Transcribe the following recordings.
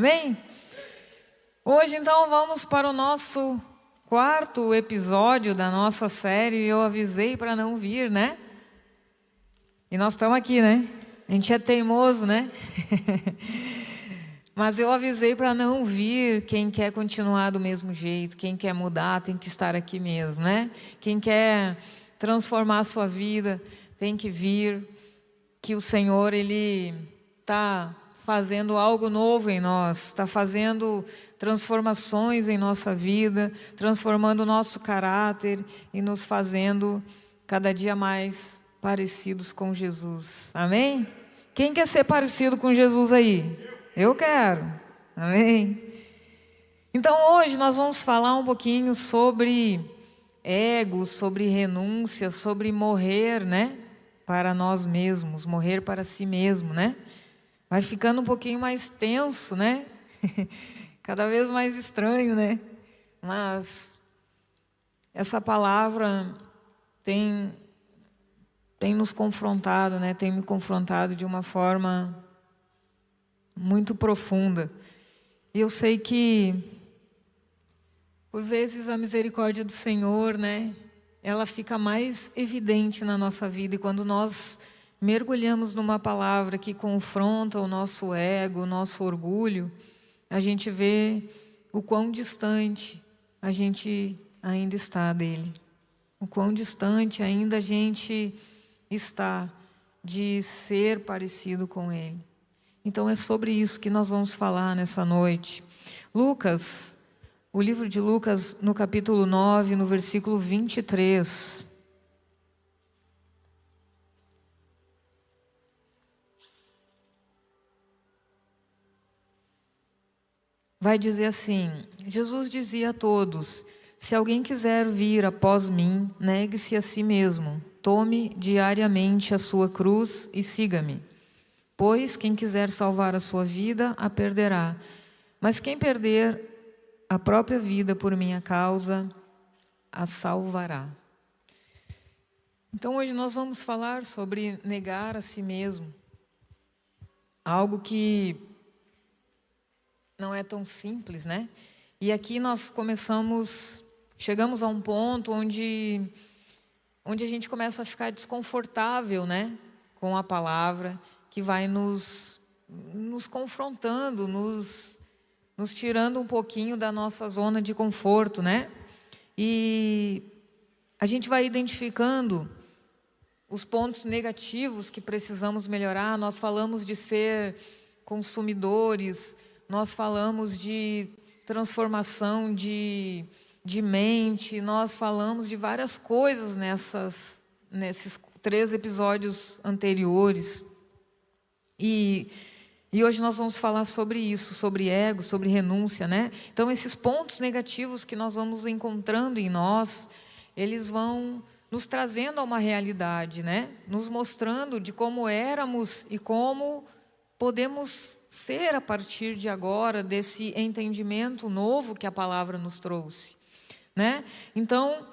Amém? Hoje, então, vamos para o nosso quarto episódio da nossa série. Eu avisei para não vir, né? E nós estamos aqui, né? A gente é teimoso, né? Mas eu avisei para não vir. Quem quer continuar do mesmo jeito, quem quer mudar, tem que estar aqui mesmo, né? Quem quer transformar a sua vida, tem que vir. Que o Senhor, Ele está fazendo algo novo em nós, está fazendo transformações em nossa vida, transformando o nosso caráter e nos fazendo cada dia mais parecidos com Jesus. Amém? Quem quer ser parecido com Jesus aí? Eu quero. Amém? Então hoje nós vamos falar um pouquinho sobre ego, sobre renúncia, sobre morrer, né? Para nós mesmos, morrer para si mesmo, né? Vai ficando um pouquinho mais tenso, né? Cada vez mais estranho, né? Mas essa palavra tem nos confrontado, né? Tem me confrontado de uma forma muito profunda. E eu sei que, por vezes, a misericórdia do Senhor, né? Ela fica mais evidente na nossa vida. E quando nós mergulhamos numa palavra que confronta o nosso ego, o nosso orgulho, a gente vê o quão distante a gente ainda está dele. O quão distante ainda a gente está de ser parecido com ele. Então é sobre isso que nós vamos falar nessa noite. Lucas, o livro de Lucas, no capítulo 9, no versículo 23. Vai dizer assim: Jesus dizia a todos: se alguém quiser vir após mim, negue-se a si mesmo, tome diariamente a sua cruz e siga-me. Pois quem quiser salvar a sua vida, a perderá. Mas quem perder a própria vida por minha causa, a salvará. Então hoje nós vamos falar sobre negar a si mesmo. Algo que não é tão simples, né? E aqui nós chegamos a um ponto onde a gente começa a ficar desconfortável, né? Com a palavra, que vai nos confrontando, nos tirando um pouquinho da nossa zona de conforto, né? E a gente vai identificando os pontos negativos que precisamos melhorar. Nós falamos de ser consumidores, nós falamos de transformação de mente, nós falamos de várias coisas nesses 3 episódios anteriores. E hoje nós vamos falar sobre isso, sobre ego, sobre renúncia, né? Então esses pontos negativos que nós vamos encontrando em nós, eles vão nos trazendo a uma realidade, né? Nos mostrando de como éramos e como podemos ser a partir de agora, desse entendimento novo que a palavra nos trouxe, né? Então,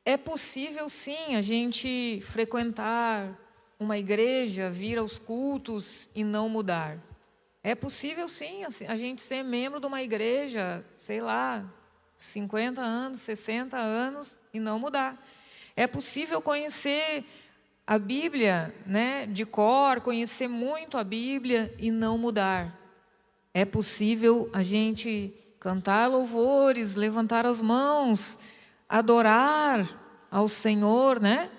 é possível sim a gente frequentar uma igreja, vir aos cultos e não mudar. É possível sim a gente ser membro de uma igreja, sei lá, 50 anos, 60 anos e não mudar. É possível conhecer a Bíblia, né, de cor, conhecer muito a Bíblia e não mudar. É possível a gente cantar louvores, levantar as mãos, adorar ao Senhor, né?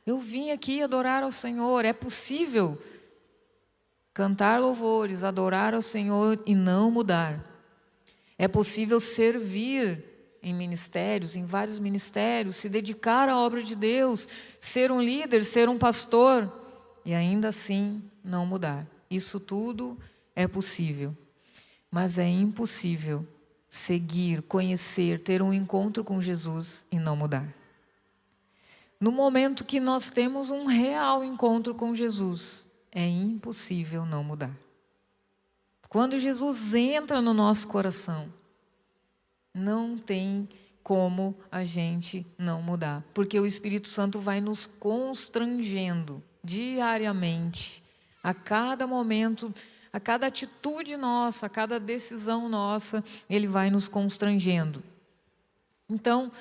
Eu vim aqui adorar ao Senhor. É possível cantar louvores, adorar ao Senhor e não mudar. É possível servir em ministérios, em vários ministérios, se dedicar à obra de Deus, ser um líder, ser um pastor, e ainda assim não mudar. Isso tudo é possível, mas é impossível seguir, conhecer, ter um encontro com Jesus e não mudar. No momento que nós temos um real encontro com Jesus, é impossível não mudar. Quando Jesus entra no nosso coração, não tem como a gente não mudar, porque o Espírito Santo vai nos constrangendo diariamente, a cada momento a cada atitude nossa, a cada decisão nossa, Ele vai nos constrangendo. Então,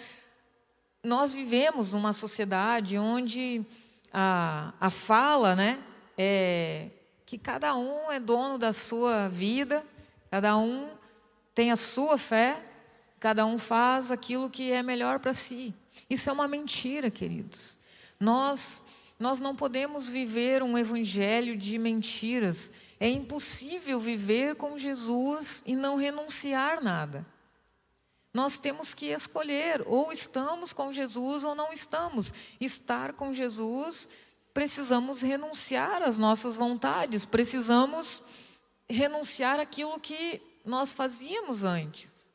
nós vivemos uma sociedade onde a fala, né, é que cada um é dono da sua vida, cada um tem a sua fé, cada um faz aquilo que é melhor para si. Isso é uma mentira, queridos. Nós não podemos viver um evangelho de mentiras. É impossível viver com Jesus e não renunciar nada. Nós temos que escolher, ou estamos com Jesus ou não estamos. Estar com Jesus, precisamos renunciar às nossas vontades, precisamos renunciar àquilo que nós fazíamos antes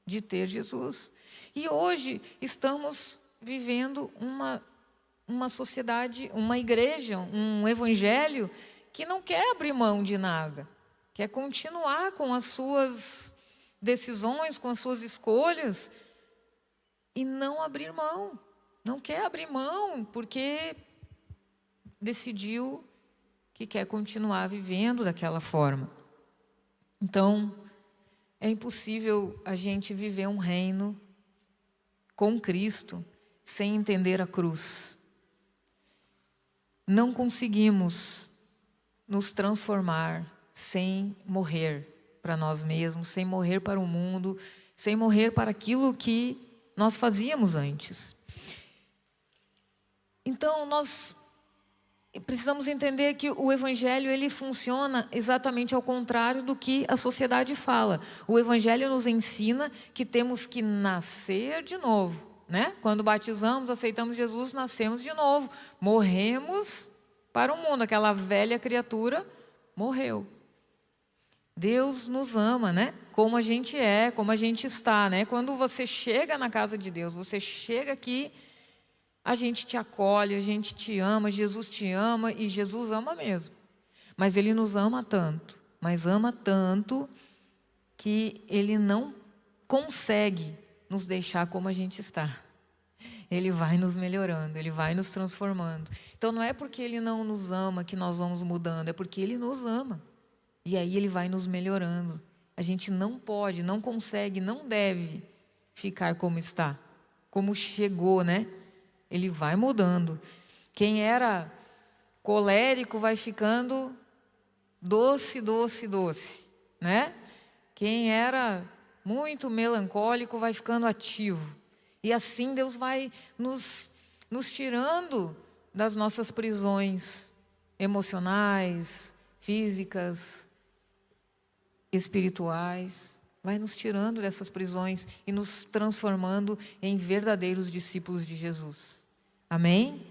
de ter Jesus. E hoje estamos vivendo uma sociedade, uma igreja, um evangelho que não quer abrir mão de nada, quer continuar com as suas decisões, com as suas escolhas e não abrir mão. Não quer abrir mão porque decidiu que quer continuar vivendo daquela forma. Então, é impossível a gente viver um reino com Cristo sem entender a cruz. Não conseguimos nos transformar sem morrer para nós mesmos, sem morrer para o mundo, sem morrer para aquilo que nós fazíamos antes. Então, nós precisamos entender que o Evangelho ele funciona exatamente ao contrário do que a sociedade fala. O Evangelho nos ensina que temos que nascer de novo, né? Quando batizamos, aceitamos Jesus, nascemos de novo. Morremos para o mundo. Aquela velha criatura morreu. Deus nos ama, né? Como a gente é, como a gente está, né? Quando você chega na casa de Deus, você chega aqui, a gente te acolhe, a gente te ama, Jesus te ama e Jesus ama mesmo. Mas Ele nos ama tanto, mas ama tanto que Ele não consegue nos deixar como a gente está. Ele vai nos melhorando, Ele vai nos transformando. Então não é porque Ele não nos ama que nós vamos mudando, é porque Ele nos ama. E aí Ele vai nos melhorando. A gente não pode, não consegue, não deve ficar como está, como chegou, né? Ele vai mudando. Quem era colérico vai ficando doce, doce, doce, né? Quem era muito melancólico vai ficando ativo. E assim Deus vai nos tirando das nossas prisões emocionais, físicas, espirituais. Vai nos tirando dessas prisões e nos transformando em verdadeiros discípulos de Jesus. Amém?